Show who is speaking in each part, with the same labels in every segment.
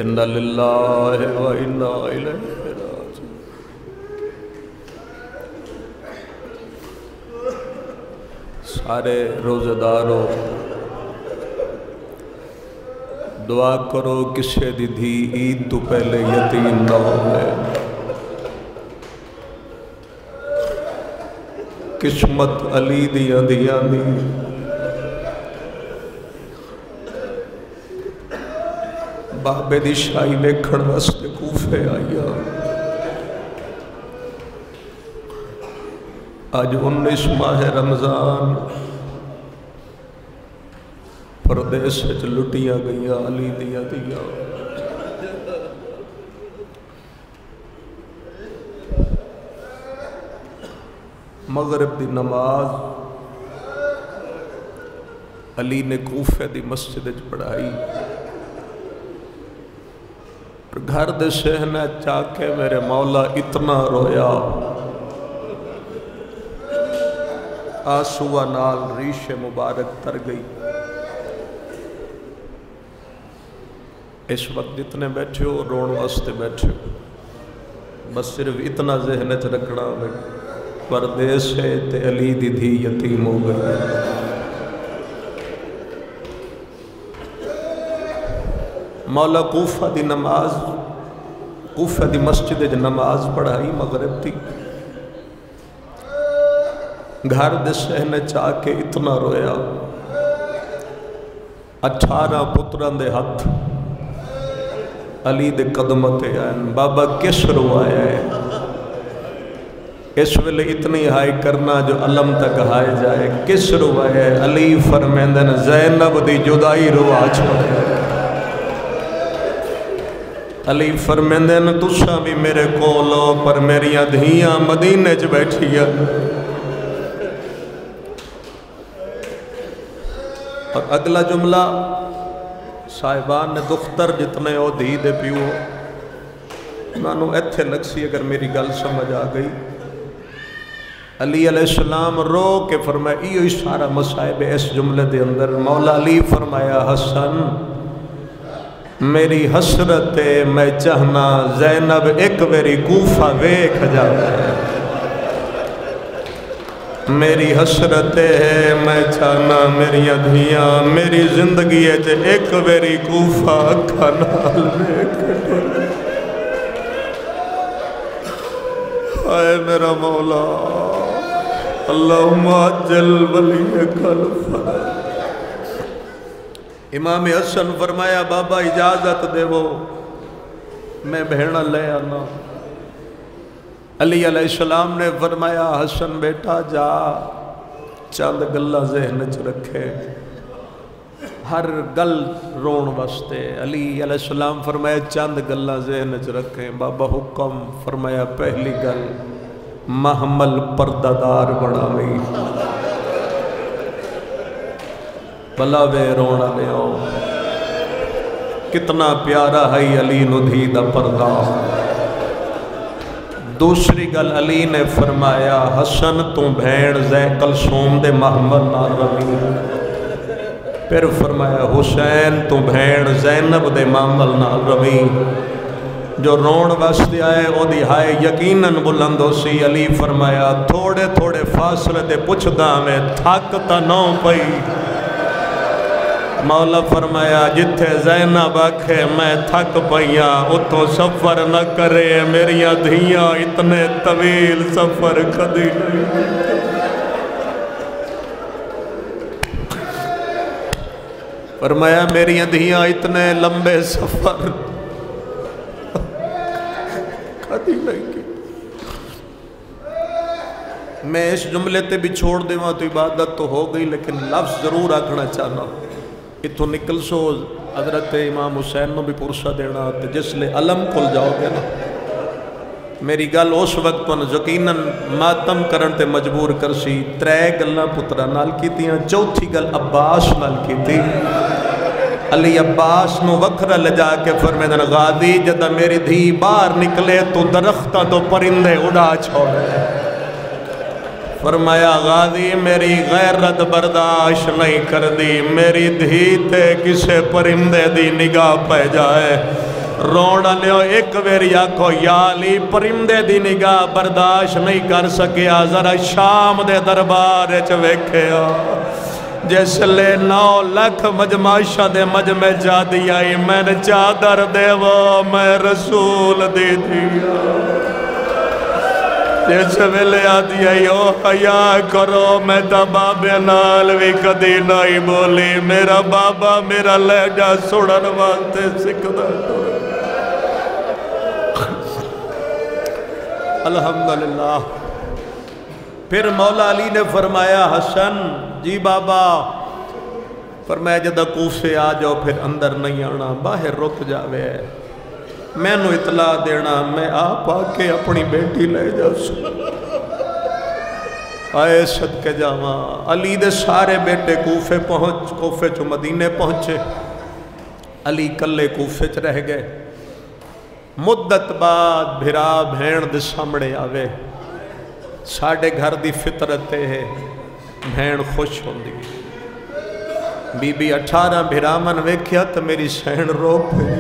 Speaker 1: انا للہ و انا الیہ راجعون۔ سارے روزہ دارو دعا کرو کسے دی دھی عید تو پہلے یتیم نہ ہوئے، قسمت علی دیاں دیاں دی بابے دی شاہی ویکھن واسطے کوفے آیا۔ آج 19 ماہ رمضان پردیس وچ لٹیاں گئیاں علی دیاں دیاں۔ مغرب دی نماز علی نے کوفے دی مسجد وچ پڑھائی، گھر دے سہنے چاہ کے میرے مولا اتنا رویا، آنسواں نال ریش مبارک تر گئی۔ اس وقت جتنے بیٹھے ہو رون واسطے بیٹھے ہو، بس صرف اتنا ذہن وچ رکھنا ہوئے پردیس ہے تے علی دی دھی یتیم ہو گئی۔ مولا کوفہ دی نماز، کوفہ دی مسجد دی نماز پڑھائی مغرب تھی، گھر دے سہنے چاہ کے اتنا رویا۔ 18 پتران دے ہاتھ علی دے قدمت آئے، بابا کس روایا ہے؟ اس ویلے اتنی ہائی کرنا جو علم تک ہائے جائے، کس روایا ہے؟ علی فرمیندن زینب دی جدائی روا چھوڑے۔ علی فرمیندن تساں بھی میرے کولو پر میریاں دھیاں مدینے چ بیٹھی ہیں۔ اور اگلا جملہ صاحبان نے دختر جتنے ہو دھی دے پیو انہوں ایتھے لگ سی اگر میری گل سمجھ آ گئی۔ علی علیہ السلام رو کے فرمایا ایو ہی سارا مصائب اس جملے دے اندر۔ مولا علی فرمایا حسن میری حسرت میں چاہنا زینب ایک ویری کوفہ ویکھ جائے، میری حسرت ہے میں چاہنا میری دھیاں میری زندگی ہے ایک ویری کوفہ اکھا نال ویکھ جائے۔ اے میرا مولا اللہم عجل ولیک الفرج۔ امام حسن فرمایا بابا اجازت دے وہ میں بہنہ لے آنا۔ علی علیہ السلام نے فرمایا حسن بیٹا جا چند گلہ ذہن چ رکھے، ہر گل رون واسطے۔ علی علیہ السلام فرمایا چند گلہ ذہن چ رکھیں۔ بابا حکم فرمایا پہلی گل محمل پردہ دار بناویں، بلا وے رونا لے آؤ، کتنا پیارا ہے علی نو دھی دا پردہ۔ دوسری گل علی نے فرمایا حسن تو بھین زے کلثوم دے محمل نہ روی۔ پھر فرمایا حسین تو بھین زینب دے محمل نہ روی۔ جو رون واسطے آئے او دی ہائے یقیناً بلند ہو سی۔ علی فرمایا تھوڑے تھوڑے فاصلے دے پچھدا میں تھک تا نہ پئی۔ مولا فرمایا جتھے زینب آکھے میں تھک پئیاں اتھوں سفر نہ کرے، میریاں دھیاں اتنے طویل سفر کدی نہیں۔ فرمایا میریاں دھیاں اتنے لمبے سفر کدی نہیں کی۔ میں اس جملے تے بھی چھوڑ دیواں تو عبادت تو ہو گئی، لیکن لفظ ضرور آکھنا چاہنا اتھو نکل سو حضرت امام حسین نو بھی پرسہ دینا تے جس لے علم کھل جاؤ گے نا میری گل اس وقت تو یقیناً ماتم کرن تے مجبور کرسی۔ 3 گلاں پترا نال کیتیاں، چوتھی گل عباس نال کیتی۔ علی عباس نو وکھرا لجا کے فرمیندن غازی جدا میری دھی باہر نکلے تو درختاں تو پرندے اڑا چھوڑے۔ فرمایا غازی میری غیرت برداشت نہیں کر دی، میری دھی تے کسے پرندے دی نگاہ پہ جائے رونا لیو ایک ویری آکھو یا علی پرندے دی نگاہ برداشت نہیں کر سکیا ذرا شام دے دربار ویکھیا جس لے 9 لاکھ مجمعشہ دے مجمع جا دیا میں نے چادر دے وہ میں رسول دے دیا جس ویلے آدھی او حیا کرو میں تا بابے نال بھی کدی نہیں بولی میرا بابا میرا لہجہ سڑن واسطے سکھدا الحمدللہ پھر مولا علی نے فرمایا حسن جی بابا فرمایا جدہ کوفے آ جاؤ پھر اندر نہیں آنا باہر رک جاوے میں نو اطلاع دینا میں آپ آکے اپنی بیٹی لے جاؤ آئے صدقے جاواں علی دے سارے بیٹے کوفے چو مدینے پہنچے علی کلے کوفے چ رہ گئے مدت بعد بھرا بھین دے سامنے آوے ساڑھے گھر دی فطرت ہے بھین خوش ہوندی بی بی 18 بھرامن ویکھیا تو میری سین رو پہ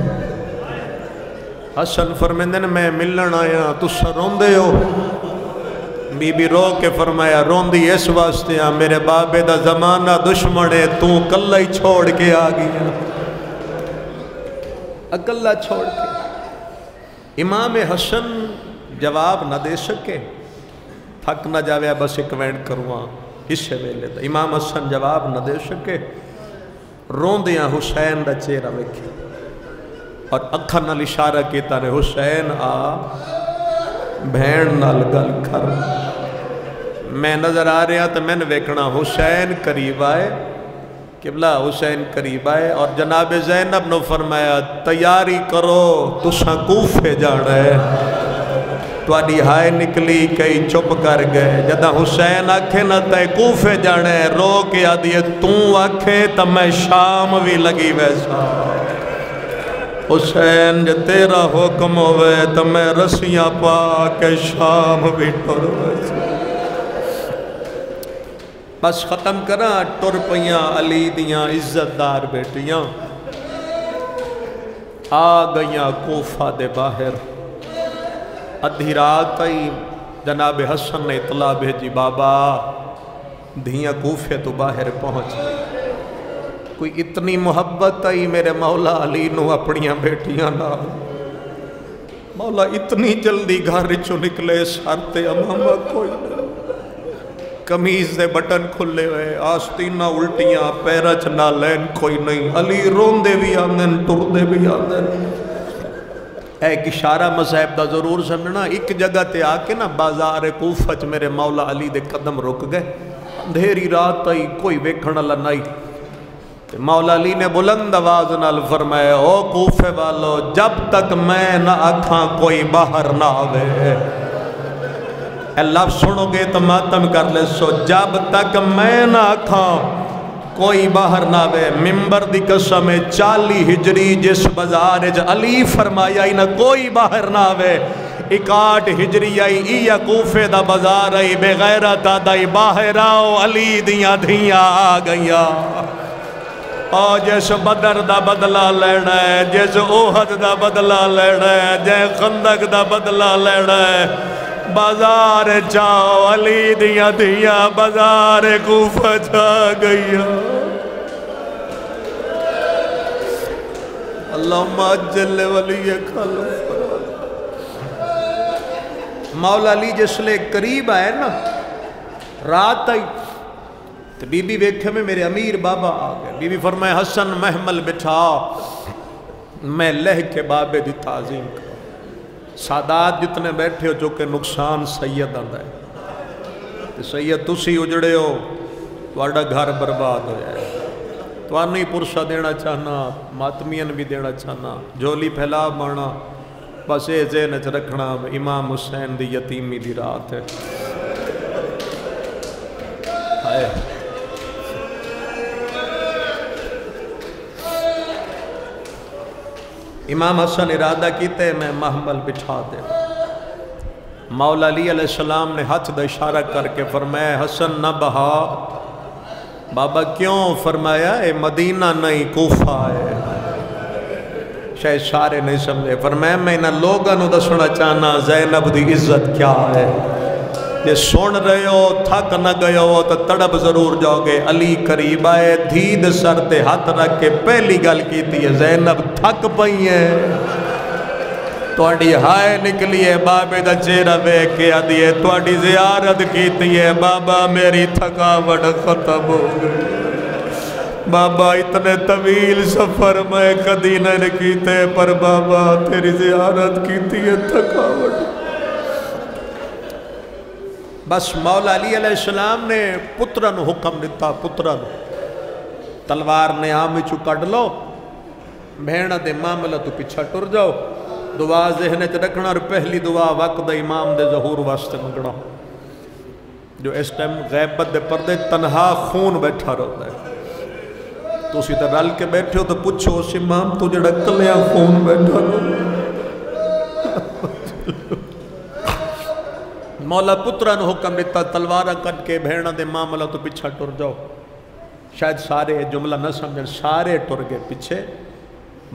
Speaker 1: حسن فرمیندن میں ملن آیا تسا روندے ہو بی بی رو کے فرمایا روندی اس واسطے ہاں میرے بابے دا زمانہ دشمنے تو کلہ ہی چھوڑ کے آگئی اکلہ چھوڑ کے امام حسن جواب نہ دے سکے تھک نہ جاوے بس ایک وینڈ کرواں اس سے ویلے تھا امام حسن جواب نہ دے سکے روندیاں حسین دا چہرہ ویکھیا اور اکھا نال اشارہ کیتا نے حسین آ بھین نال گل کر میں نظر آ رہا تو میں نے ویکھنا حسین قریب آئے قبلہ حسین قریب آئے اور جناب زینب نے فرمایا تیاری کرو تساں کوفے جانا ہے تواڈی ہائے نکلی کئی چپ کر گئے جدہ حسین آکھے نہ تے کوفے جانا ہے رو کے آدھیے تو آکھے تو میں شام بھی لگی ویسا حسین جے تیرا حکم ہوئے تو میں رسیاں پا کے شام بھی ٹر ویسا بس ختم کرا ٹر پیاں علی دیاں عزت دار بیٹیاں آ گئیاں کوفہ دے باہر ادھی رات آئی جناب حسن نے اطلاع بھیجی بابا دھیاں کوفے تو باہر پہنچ کوئی اتنی محبت آئی میرے مولا علی نو اپنیاں بیٹیاں نہ مولا اتنی جلدی گھر چو نکلے سارتے امامہ کوئی نہ کمیز دے بٹن کھلے ہوئے آستینہ الٹیاں پیرچ نہ لین کوئی نہیں علی رون دے بھی آندن ٹر دے بھی آندن ایک اشارہ مذہب دا ضرور سمجھنا ایک جگہ تے آکے نا بازار کوفہ میرے مولا علی دے قدم رک گئے اندھیری رات آئی کوئی ویکھن اللہ نہیں مولا علی نے بلند آواز نال فرمایا او کوفے والو جب تک میں نہ آکھاں کوئی باہر نہ آوے اے لفظ سنو گے تو ماتم کر لے سو جب تک میں نہ آکھاں کوئی باہر نہ آوے ممبر دی قسم 40 ہجری جس بازار علی فرمایا ہی نہ کوئی باہر نہ آوے 61 ہجری آئی یا کوفے دا بازار آئی بے غیرت آدائی باہر آؤ علی دیاں دھیاں آ گئیاں اور جیس بدر دا بدلہ لینا ہے جیس اوہد دا بدلہ لینا ہے جیس خندق دا بدلہ لینا ہے بازار جاؤ علی دیاں دیاں بازار کوفہ جا گئیا اللہم اجل ولی خلف مولا علی جس لے قریب آئے نا رات آئی تو بی بی ویکھے میں میرے امیر بابا آ گئے بی بی فرمائے حسن محمل بٹھا میں لہ کے بابے دی تعظیم کروں سادات جتنے بیٹھے ہو جو کہ نقصان سید آندہ ہے تو سید تسی اجڑے ہو توڑا گھر برباد ہو جائے تو آنی پرسہ دینا چاہنا ماتمین بھی دینا چاہنا جولی پھیلا مانا بس اے ذہنچ رکھنا امام حسین دی یتیمی دی رات ہے آئے امام حسن ارادہ کیتے میں محمل بٹھا دے مولا علی علیہ السلام نے ہاتھ دا اشارہ کر کے فرمایا حسن نہ بہا بابا کیوں فرمایا اے مدینہ نہیں کوفہ ہے شاید سارے نہیں سمجھے، فرمایا میں انہاں لوگاں نوں دسنا چاہنا زینب دی عزت کیا ہے۔ جے سن رہے ہو تھک نہ گئے ہو تو تڑپ ضرور جاؤ گے۔ علی قریب آئے، دھید سر تے ہاتھ رکھ کے پہلی گل کیتی ہے، زینب تھک پئی ہے، تواڈی ہائے نکلی ہے، بابے دا چہرہ ویکھ کے آدھی ہے تواڈی زیارت کیتی ہے، بابا میری تھکاوٹ ختم ہو گئی، بابا اتنے طویل سفر میں کدی نہیں کیتے، پر بابا تیری زیارت کیتی ہے تھکاوٹ۔ بس مولا علی علیہ السلام نے پترن حکم دیتا، پترن تلوار نے آم چو کٹ لو، بھیڑ دے معاملہ تو پیچھا ٹر جاؤ، دعا ذہن چ رکھنا، اور پہلی دعا وقت دے امام دے ظہور واسطے منگنا، جو اس ٹائم غیبت دے پردے تنہا خون بیٹھا رہتا ہے، تو اسی طرح رل کے بیٹھے ہو تو پوچھو اس امام تو جڑا کلیاں خون بیٹھا رہتا ہے۔ مولا پتران حکم دیتا، تلوارہ کٹ کے بھیڑا دے معاملہ تو پیچھا ٹر جاؤ۔ شاید سارے جملہ نہ سمجھیں، سارے ٹر گئے پیچھے،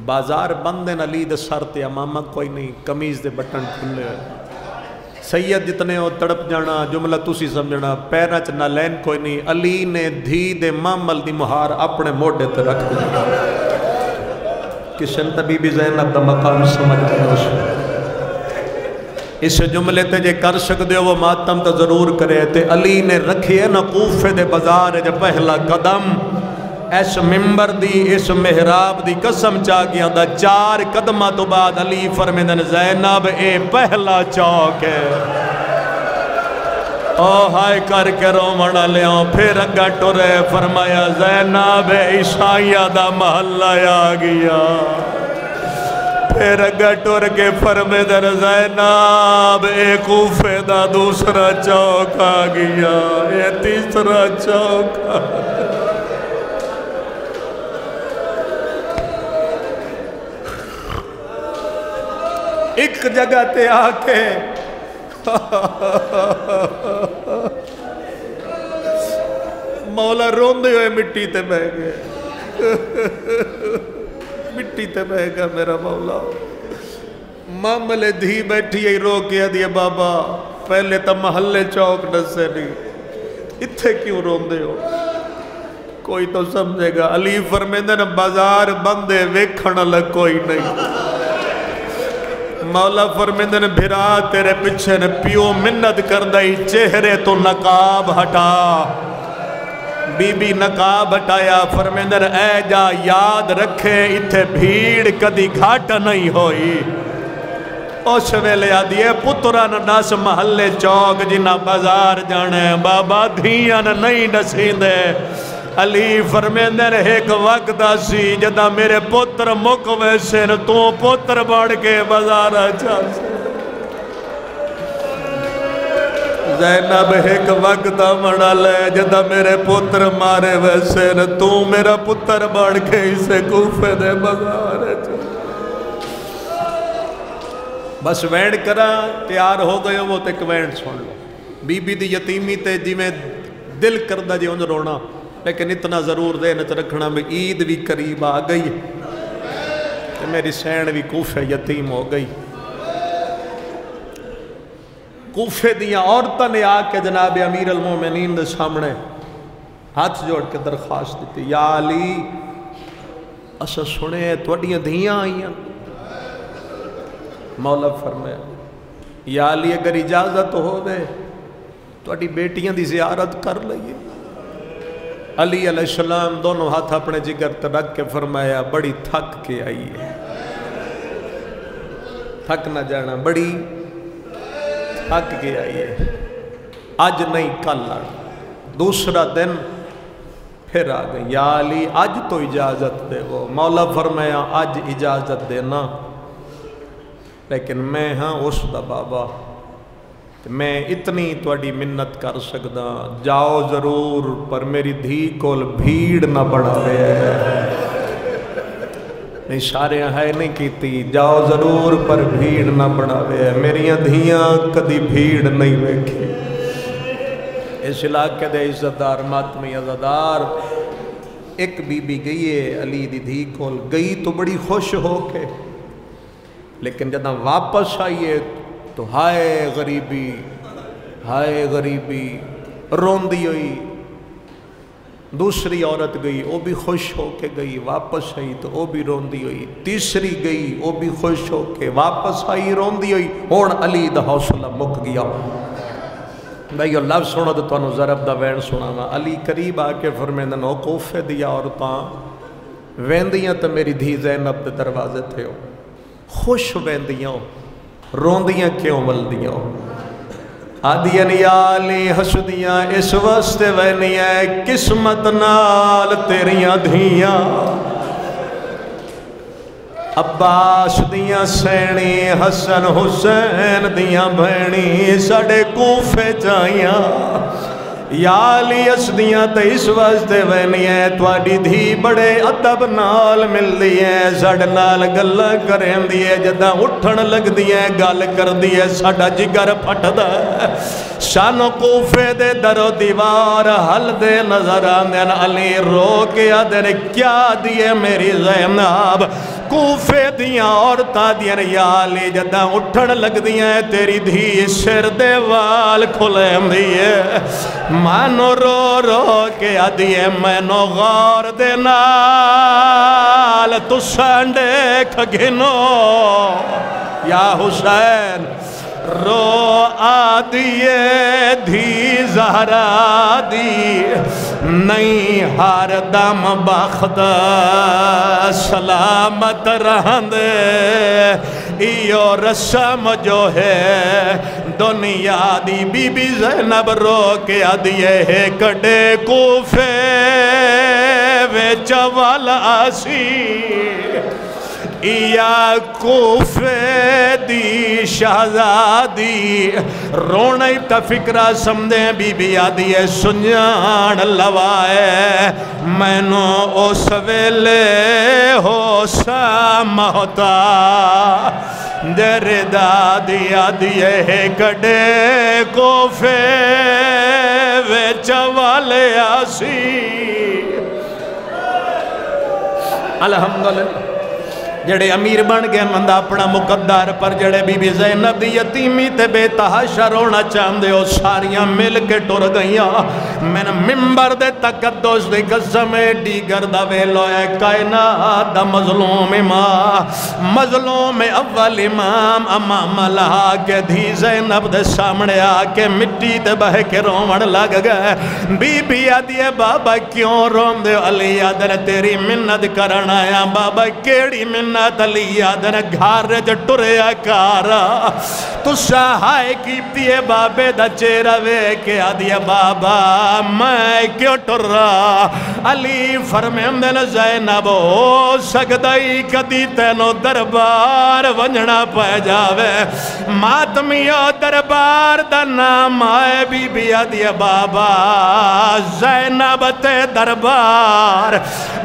Speaker 1: بازار بندن، علی دے سر تے امامہ کوئی نہیں، قمیض دے بٹن کھلے ہوئے، سید جتنے ہو تڑپ جانا، جملہ تسی سمجھنا، پیرہ چ نہ لین کوئی نہیں، علی نے دھی دے معامل دی مہار اپنے موڑے تے رکھ دیا۔ کسن تبی بھی زینب دا مقام سمجھ گئے، اس جملے تے جے کر سکتے ہو وہ ماتم تا ضرور کرے، تے علی نے رکھیے نا کوفے دے بازار جے پہلا قدم، اس ممبر دی اس محراب دی قسم چاہ گیا دا 4 قدمہ تو بعد علی فرمیدن زینب اے پہلا چوک ہے، او ہائے کر کے رومڑا لیاں، پھر اگا ٹورے، فرمایا زینب عیسائیہ دا محلہ آ گیا، پھر اگا ٹور کے فرمیدن زینب اے کوفے دا دوسرا چوک آ گیا، اے تیسرا چوک آ گیا۔ ایک جگہ تے آ کے مولا روندے ہوئے مٹی تے بہ گئے، مٹی تے بہ گیا میرا مولا۔ معاملے دھی بیٹھی ہے رو کے دیئے، بابا پہلے تا محلے چوک نسے نہیں، اتھے کیوں روندے ہو، کوئی تو سمجھے گا۔ علی فرمیدن بازار بندے ویکھن لگ کوئی نہیں، مولا فرمیدن بھرا تیرے پچھے نے پیو منت کر دائی، چہرے تو نقاب ہٹا، بی بی نقاب ہٹایا، فرمیدن اے جا یاد رکھے اتھے بھیڑ کدی گھاٹ نہیں ہوئی، اس ویلے آدھیے پتران ناس محلے چوک جنہ بازار جانے، بابا دھیان نہیں نسیندے۔ علی فرمیندن ایک وقت آسی جدہ میرے پتر مکوے سے تو پتر بڑھ کے بازارہ چاہ سے، زینب ایک وقت مڑا لے جدہ میرے پتر مارے ویسے تو میرا پتر بڑھ کے اسے کوفے دے بازارہ چاہ۔ بس وینڈ کرا تیار ہو گئے وہ تے ایک وینڈ سن لو، بی بی دی یتیمی تے جی میں دل کردہ جی انج رونا، لیکن اتنا ضرور دینت رکھنا میں عید بھی قریب آ گئی کہ میری سین بھی کوفے یتیم ہو گئی۔ کوفے دیاں عورتوں نے آ کے جناب امیر المومنین دے سامنے ہاتھ جوڑ کے درخواست دیتی، یا علی اسا سنے توڑیاں دھیاں آئیاں۔ مولا فرمایا یا علی اگر اجازت ہو دے توڑی بیٹیاں دی زیارت کر لئیے۔ علی علیہ السلام دونوں ہاتھ اپنے جگر تے رکھ کے فرمایا بڑی تھک کے آئی ہے، تھک نہ جانا، بڑی تھک کے آئی ہے، آج نہیں کل لڑ۔ دوسرا دن پھر آ گئی، یا علی آج تو اجازت دے وہ۔ مولا فرمایا آج اجازت دینا، لیکن میں ہاں اس دا بابا، میں اتنی توڑی منت کر سکدا، جاؤ ضرور پر میری دھی کول بھیڑ نہ بڑھاوے، نہیں سارے ہے نہیں کیتی، جاؤ ضرور پر بھیڑ نہ بڑھاوے، میریاں دھیاں کدی بھیڑ نہیں ویکھی۔ اس علاقے دے عزتدار ماتمی عزتدار ایک بی بی گئی ہے علی دی دھی کول، گئی تو بڑی خوش ہو کے لیکن جدہ واپس آئیے تو ہائے غریبی روندی ہوئی. دوسری عورت گئی وہ بھی خوش ہو کے گئی, واپس آئی تو وہ بھی روندی ہوئی. تیسری گئی وہ بھی خوش ہو کے واپس آئی روندی ہوئی. ہون علی دا حوصلہ مک گیا. بھائی یہ لفظ سنو تو تمہیں ضرب دا وین سنا. علی قریب آ کے فرمیندے نو کوفے دیا عورتاں ویندیاں تو میری دھی زینب دے دروازے تھے ہو, خوش ویندیاں ہو, روندیاں کیوں ولدیاں ہو. آدیاں یا علی حسدیاں اس واسطے وینیاں قسمت نال تیریاں دھیاں. عباس دیاں سینی حسن حسین دیاں بھینی ساڑے کوفے جائیاں. یا علی اس دیاں تے اس واسطے وینی ہے تواڈی دھی بڑے ادب نال مل دی ہے, ساڑے نال گلہ کریں دی ہے, جدہ اٹھن لگ دی ہے گل کر دی ہے ساڑا جگر پھٹ دا. شانو کوفے دے در و دیوار حل دے نظر آندین. علی رو کے آدھے کیا دیئے میری زینب. کوفے دیاں عورتاں دیاں یا علی جدہ اٹھن لگ دیاں تیری دھی سر دے وال کھلیں دیئے. مانو رو رو کے آدھیے مینو غور دے نال تسان دیکھ گھنو یا حسین. رو آدیے دھی زہرا دی نہیں ہر دم بخت سلامت رہندے. ایو رسم جو ہے دنیا دی بی بی زینب رو کے آدیے ہے کڈے کوفے ویچ والا آسی. یا کوفے دی شہزادی رونے تا فکرہ سمدے بی بی آدیے سنجان لوائے مینو اس ویلے ہو سامہتا. در دادی آدیے ہے کڈے کوفے ویچ والے آسی. الحمدللہ جڑے امیر بن گئے مندہ اپنا مقدر پر جڑے بی بی زینب دی یتیمی تے بے تحاشا رونا چاندے ہو ساریاں مل کے ٹر گئیاں. میں نے ممبر دے تقدس دے قسم دیگر دا ویلو ہے کائنات دا مظلوم امام مظلوم اول امام امام لہا کے دھی زینب دے سامنے آ کے مٹی دے بہ کے رومن لگ گئے. بی بی آدھیے بابا کیوں روم دے. علی آدھر تیری منت کرنا آیا. بابا کیڑی منت علی آدھر گھار جٹوریا کارا تو سہائے کیپتیے بابے دا چیرہ وے کے آدھیا بابا میں کیوں ٹر رہا. علی فرمیندن زینب ہو سکدائی کدی تینو دربار ونجنا پہ جاوے. ماتمیو دربار دا نام آئے بی بی آدھیا بابا زینب تے دربار.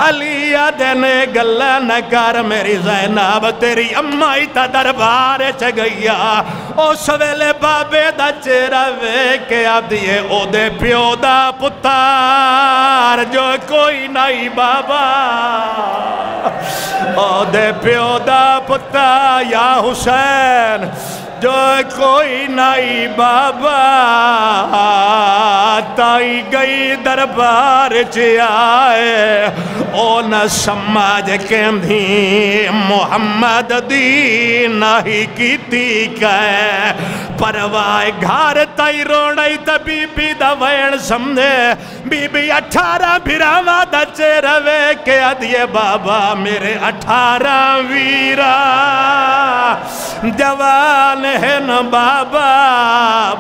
Speaker 1: علی آدھنے گلہ نکار میری زینب تیری امائی تا دربار چگیا. او سویلے بابے دا چیرہ وے کے آدھیے او دے پیو دا پتار جو کوئی نہیں بابا. او دے پیو دا پتار یا حسین جو کوئی نہیں بابا. تائی گئی دربار چیائے او نہ سماج کے دی محمد دی نہیں کیتی کہے. پروائے گھار تائی روڑائی تا بی بی دا وین سمدھے. بی بی 18 بھیراوہ دا چیرہ وے کے آدھیے بابا میرے 18 ویرہ جوان ہے نا بابا.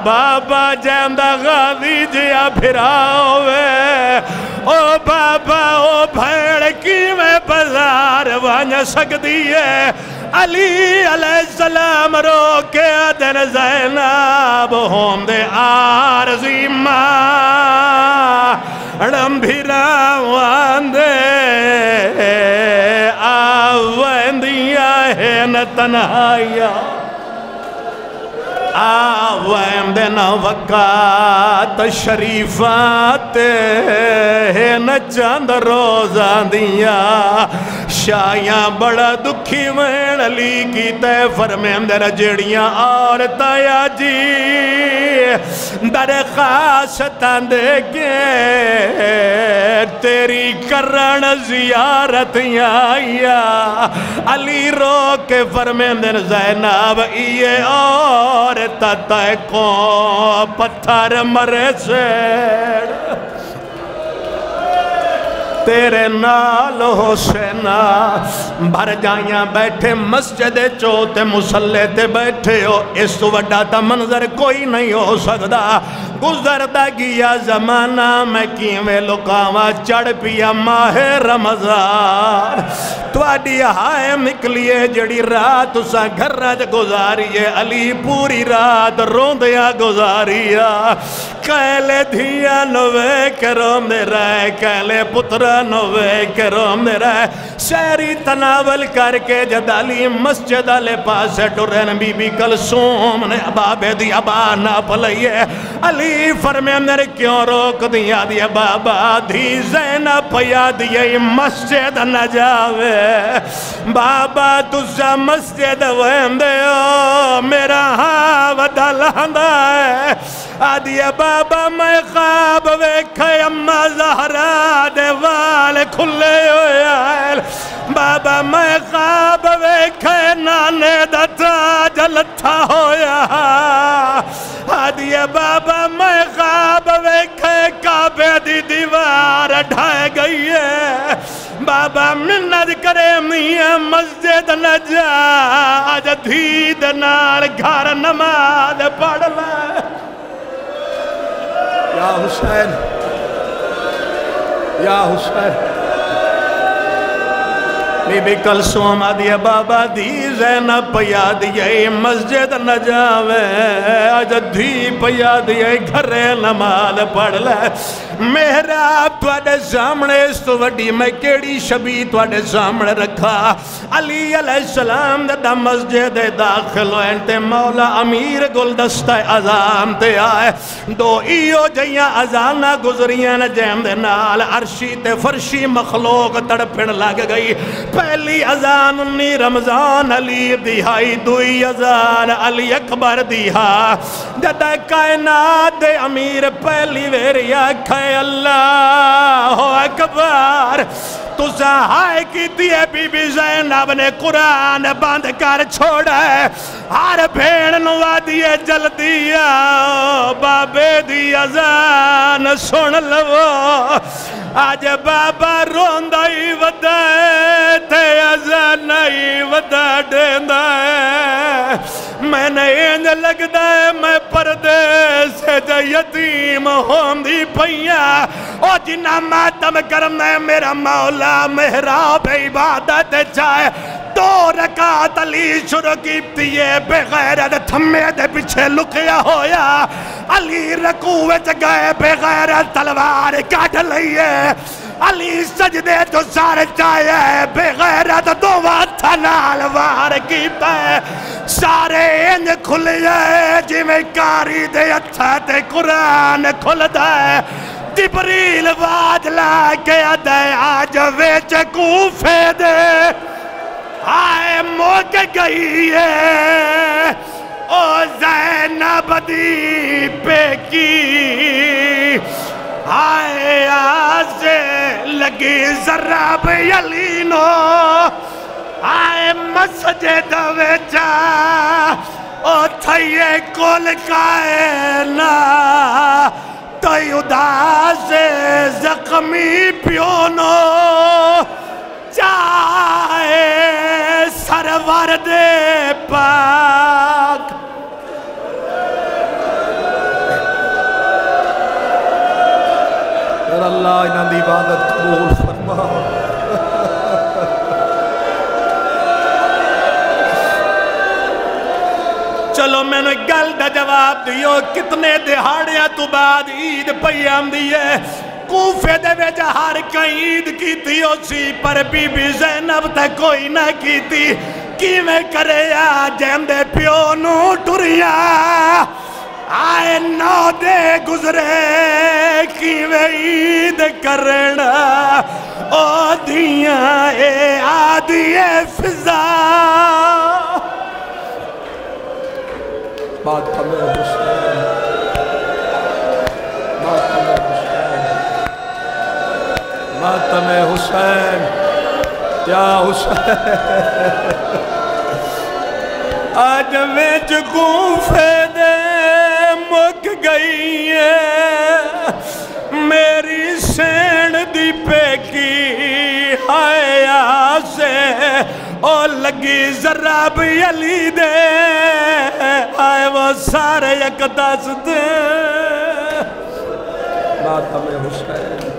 Speaker 1: بابا جیندہ غازی جیا بھیراوے. او بابا او بھیڑ کی میں بزار وانیا سکتی ہے. علی علیہ السلام رو کے آدھن زینب ہوں دے آرزی ماں رم بھیراوان دے آویندیا ہے نا تنہائیا. آوائم دینا وقات شریفات ہے نا چند روزان دیا. شایاں بڑا دکھی وین علی کی تے فرمیندر جڑیاں عورتاں جی درخواستاں دے گے تیری کرن زیارتیاں یا علی رو کے فرمیندر زینب یہ عورتاں تے کو پتھر مرے سیڑ تیرے نال حسینہ بھر جائیاں بیٹھے مسجد چوتے مسلح تے بیٹھے ہو اس وڈا تا منظر کوئی نہیں ہو سکتا گزردہ گیا زمانہ میں کیویں لکاواں چڑھ پیا ماہ رمضان تواڈی ہائے نکلیے جڑی رات اسا گھر رج گزاریے علی پوری رات روندیا گزاریا کہلے دھیا نوے کرو میرا کہلے پترہ نوے کرو میرا شہری تناول کر کے جدالی مسجد علی پاسے ٹرین بی بی کلثوم نے بابے دی ابا نہ پلئیے علی فرمیندر کیوں روک دیا دیا بابا دھی زینب پیا دیا مسجد نہ جاوے بابا تُسا مسجد ویندے ہو میرا ہاں ودا لہندہ ہے آدیا بابا میں خواب ویکھے اما زہرا دے وال کھلے ہوئے آئے بابا میں خواب ویکھے نانے دا تاج لتھا ہویا آدیا بابا میں خواب ویکھے کعبے دی دیوار ڈھائے گئی ہے بابا منت کرے میاں مسجد نہ جا آج دھید نال گھر نماز پڑھ لے یا حسین یا حسین بی بی کلثوم آدیا بابا دی زینب پیا دیا مسجد نہ جاوے آج دھی پیا دیا گھر نماز پڑھ لے محراب تواڈے سامنے اس تو وڈی میں کیڑی شبی تواڈے سامنے رکھا علی علیہ السلام دا مسجد داخل ہوئے تے مولا امیر گلدستہ اذان تے آئے دو ایو جیاں اذانہ گزریاں جیم دے نال عرشی تے فرشی مخلوق تڑپن لگ گئی پہلی اذان انی رمضان علی دیہائی دوئی اذان علی اکبر دیہا جدہ کائنات دے امیر پہلی ویریا کھائے اللہ اکبر تُسا ہائے کی دیئے بی بی زینب نے قرآن بند کر چھوڑا ہے ہر بھیڑ نوا دیئے جل دیا بابے دی اذان سن لو آج بابا روندائی ودائے تے اذانائی ودا دیندائے میں نے انج لگ دائے میں پردے سے جا یتیم ہوندی پہیا او جنہ ماتم کرنے میرا مولا محراب عبادت چاہے دو رکعت علی شروع کی تیئے بغیرت تھمے دے پیچھے لکیا ہویا علی رکوع گئے بغیرت تلوار کاٹ لئیے علی سجدے تو سارے چاہے بغیرت دو واتھا نال وار کیتا ہے سارے انج کھلیا ہے جی میں کاری دے اچھا تے قرآن کھل دائے جبریل واج لاکے ادائے آج ویچ کوفے دے آئے موک گئی ہے او زینب دی پیکی آئے آسے لگی ذراب یلینو آئے مسجد ویچا او تھئیے کول کائنا تئی اداس زخمی پیونو چاہے سرور دے پاک اللہ انہاں دی عبادت قبول فرما چلو میں نے گل دا جواب دیو کتنے دہاڑیاں تو بعد عید پیام دیئے کوفے دے ویچ ہر کئی عید کی تھی اسی پر بی بی زینب تک کوئی نہ کی تھی کی میں کرے یا جیم دے پیونو ٹوریا آئے نو دے گزرے کی میں عید کرنا او دیاں اے آدھی فضا ماتم حسین ماتم حسین ماتم حسین یا حسین آج ویچ گوفے دے مک گئی ہے میری سین دی پیکی آیا سے او لگی ذرا بھی علی دے آئے وہ سارے یک دس دے ماتم حسین